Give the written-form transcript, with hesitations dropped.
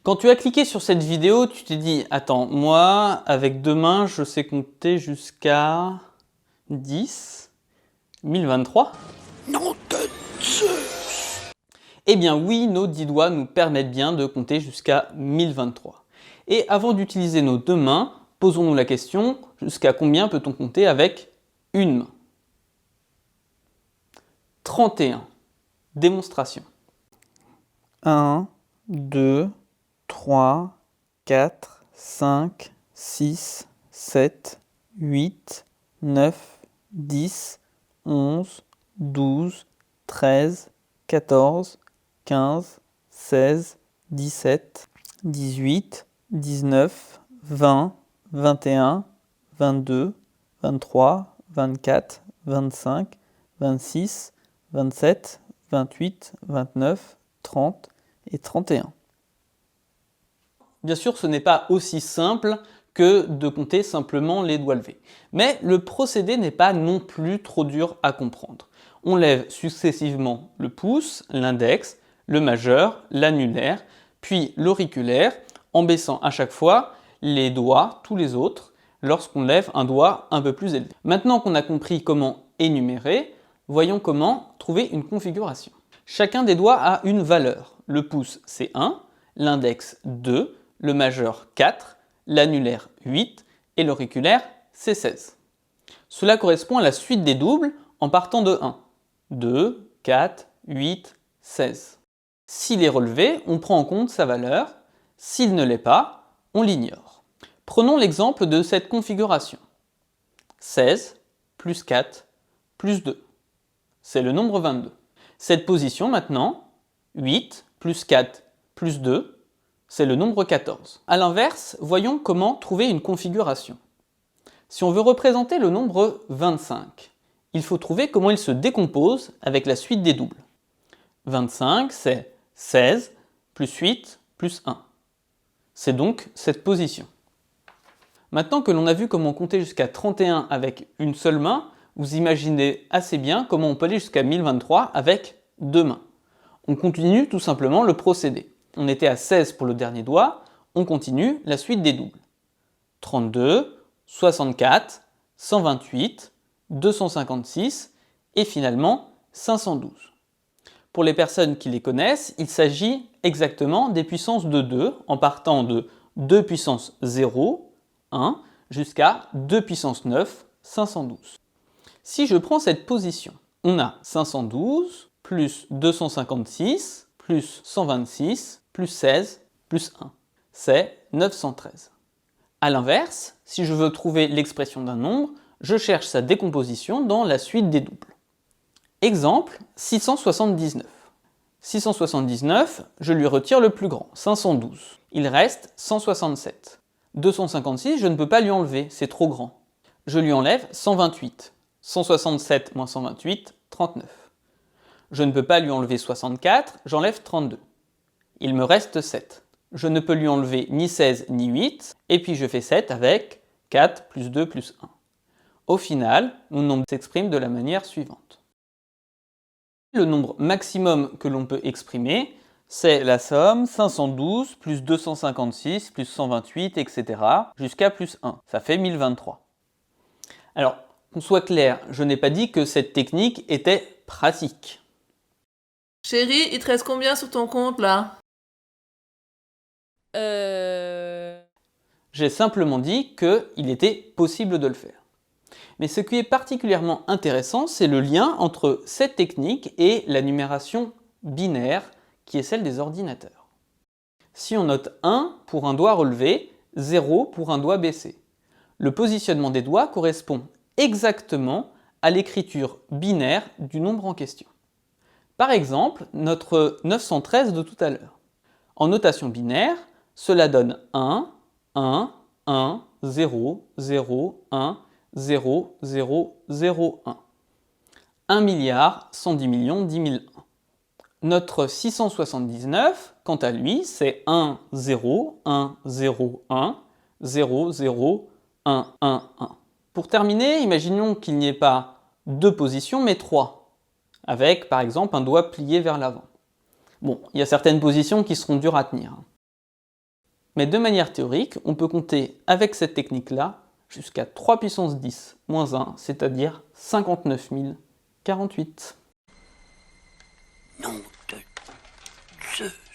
Quand tu as cliqué sur cette vidéo, tu t'es dit « Attends, moi, avec deux mains, je sais compter jusqu'à 10, 1023 ?» Nom de Zeus! Eh bien oui, nos 10 doigts nous permettent bien de compter jusqu'à 1023. Et avant d'utiliser nos deux mains, posons-nous la question, jusqu'à combien peut-on compter avec une main? 31. Démonstration. 1, 2, 3, 4, 5, 6, 7, 8, 9, 10, 11, 12, 13, 14, 15, 16, 17, 18, 19, 20, 21, 22, 23, 24, 25, 26, 27, 28, 29, 30 et 31. Bien sûr, ce n'est pas aussi simple que de compter simplement les doigts levés. Mais le procédé n'est pas non plus trop dur à comprendre. On lève successivement le pouce, l'index, le majeur, l'annulaire, puis l'auriculaire, en baissant à chaque fois les doigts, tous les autres, lorsqu'on lève un doigt un peu plus élevé. Maintenant qu'on a compris comment énumérer, voyons comment trouver une configuration. Chacun des doigts a une valeur. Le pouce c'est 1, l'index 2, le majeur 4, l'annulaire 8 et l'auriculaire c'est 16. Cela correspond à la suite des doubles en partant de 1. 2, 4, 8, 16. S'il est relevé, on prend en compte sa valeur. S'il ne l'est pas, on l'ignore. Prenons l'exemple de cette configuration. 16 plus 4 plus 2. C'est le nombre 22. Cette position maintenant, 8 plus 4 plus 2, c'est le nombre 14. A l'inverse, voyons comment trouver une configuration. Si on veut représenter le nombre 25, il faut trouver comment il se décompose avec la suite des doubles. 25, c'est 16 plus 8 plus 1. C'est donc cette position. Maintenant que l'on a vu comment compter jusqu'à 31 avec une seule main, vous imaginez assez bien comment on peut aller jusqu'à 1023 avec deux mains. On continue tout simplement le procédé. On était à 16 pour le dernier doigt, on continue la suite des doubles. 32, 64, 128, 256 et finalement 512. Pour les personnes qui les connaissent, il s'agit exactement des puissances de 2 en partant de 2 puissance 0, 1, jusqu'à 2 puissance 9, 512. Si je prends cette position, on a 512 plus 256 plus 126 plus 16 plus 1. C'est 913. A l'inverse, si je veux trouver l'expression d'un nombre, je cherche sa décomposition dans la suite des doubles. Exemple, 679. 679, je lui retire le plus grand, 512. Il reste 167. 256, je ne peux pas lui enlever, c'est trop grand. Je lui enlève 128. 167 moins 128, 39. Je ne peux pas lui enlever 64, j'enlève 32. Il me reste 7. Je ne peux lui enlever ni 16 ni 8, et puis je fais 7 avec 4 plus 2 plus 1. Au final, mon nombre s'exprime de la manière suivante. Le nombre maximum que l'on peut exprimer, c'est la somme 512 plus 256 plus 128, etc. jusqu'à plus 1. Ça fait 1023. Alors, qu'on soit clair, je n'ai pas dit que cette technique était pratique. Chérie, il te reste combien sur ton compte là? J'ai simplement dit qu'il était possible de le faire. Mais ce qui est particulièrement intéressant, c'est le lien entre cette technique et la numération binaire, qui est celle des ordinateurs. Si on note 1 pour un doigt relevé, 0 pour un doigt baissé, le positionnement des doigts correspond exactement à l'écriture binaire du nombre en question. Par exemple, notre 913 de tout à l'heure. En notation binaire, cela donne 1, 1, 1, 0, 0, 1, 0, 0, 0, 1. 1 milliard, 110 millions, 10 001. Notre 679, quant à lui, c'est 1, 0, 1, 0, 1, 0, 0, 1, 1, 1. Pour terminer, imaginons qu'il n'y ait pas deux positions, mais trois, avec par exemple un doigt plié vers l'avant. Bon, il y a certaines positions qui seront dures à tenir. Mais de manière théorique, on peut compter avec cette technique-là jusqu'à 3 puissance 10 moins 1, c'est-à-dire 59 048. Nom de Zeus.